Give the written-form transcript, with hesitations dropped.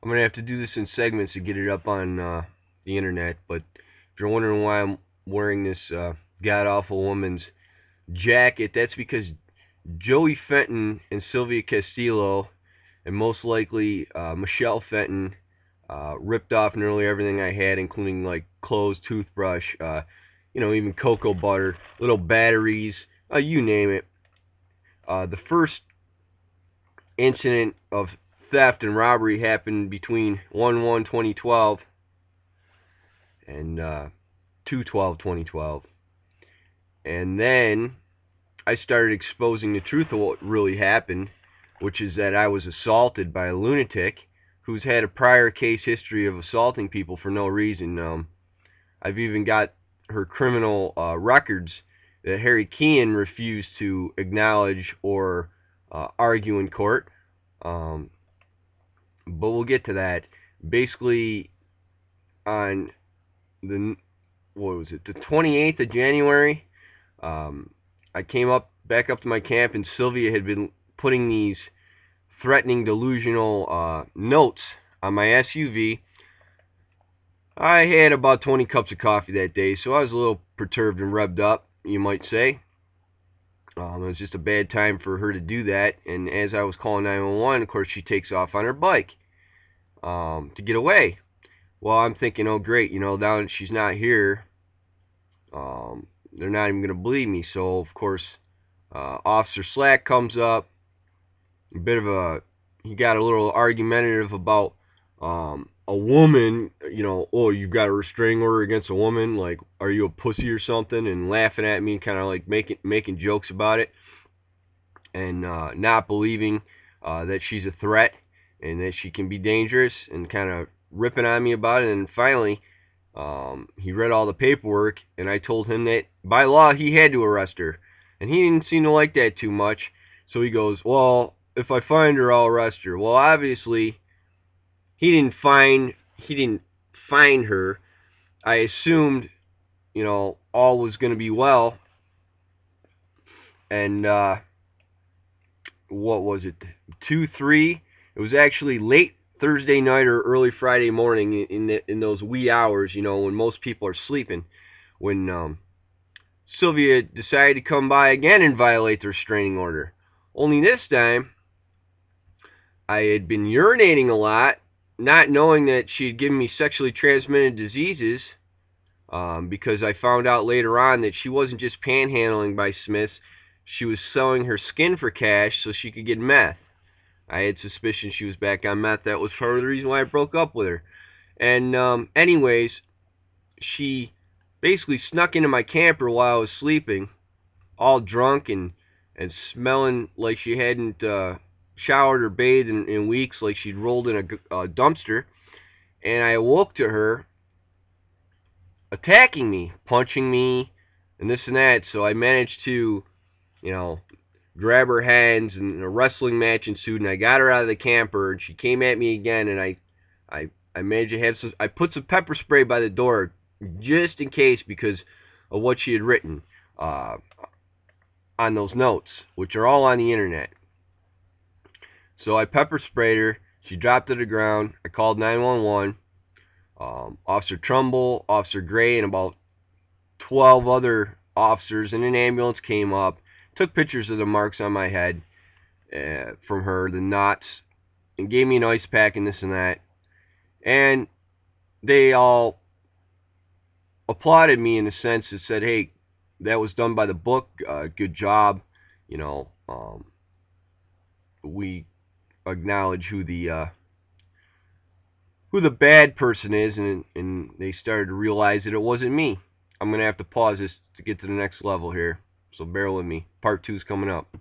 I'm gonna have to do this in segments to get it up on the internet. But if you're wondering why I'm wearing this god awful woman's jacket, that's because Joey Fenton and Sylvia Castillo, and most likely Michelle Fenton, ripped off nearly everything I had, including like clothes, toothbrush, even cocoa butter, little batteries, you name it. The first incident of theft and robbery happened between 1/1/2012 and 2/12/2012. And then I started exposing the truth of what really happened, which is that I was assaulted by a lunatic who's had a prior case history of assaulting people for no reason. I've even got her criminal records that Harry Keane refused to acknowledge or argue in court. Um, but we'll get to that. Basically, on the what was it, the 28th of January, um, I came back up to my camp, and Sylvia had been putting these threatening, delusional notes on my SUV. I had about 20 cups of coffee that day, so I was a little perturbed and revved up, you might say. It was just a bad time for her to do that, and as I was calling 911, of course, she takes off on her bike to get away. Well, I'm thinking, oh great, now that she's not here, they're not even going to believe me. So, of course, Officer Slack comes up, he got a little argumentative about a woman, oh, you've got a restraining order against a woman, like, are you a pussy or something, and laughing at me, kind of like making jokes about it, and not believing that she's a threat and that she can be dangerous, and kind of ripping on me about it. And finally, he read all the paperwork, and I told him that by law he had to arrest her, and he didn't seem to like that too much. So he goes, well, if I find her, I'll arrest her. Well, obviously he didn't find her. I assumed, all was going to be well. And what was it? 2-3. It was actually late Thursday night or early Friday morning, in those wee hours, when most people are sleeping, when Sylvia decided to come by again and violate the restraining order. Only this time, I had been urinating a lot, not knowing that she had given me sexually transmitted diseases, because I found out later on that she wasn't just panhandling by Smith's, she was selling her skin for cash so she could get meth. I had suspicion she was back on meth. That was part of the reason why I broke up with her. And anyways, she basically snuck into my camper while I was sleeping, all drunk and smelling like she hadn't showered or bathed in weeks, like she'd rolled in a dumpster. And I awoke to her attacking me, punching me, and this and that. So I managed to, you know, grab her hands, and a wrestling match ensued, and I got her out of the camper, and she came at me again, and I managed to have some. I put some pepper spray by the door just in case, because of what she had written uh, on those notes, which are all on the internet. So I pepper sprayed her. She dropped to the ground. I called 911. Officer Trumbull, Officer Gray, and about 12 other officers in an ambulance came up, took pictures of the marks on my head from her, the knots, and gave me an ice pack and this and that. And they all applauded me in the sense that said, hey, that was done by the book, good job. We acknowledge who the bad person is, and they started to realize that it wasn't me. I'm going to have to pause this to get to the next level here, so bear with me. Part 2 is coming up.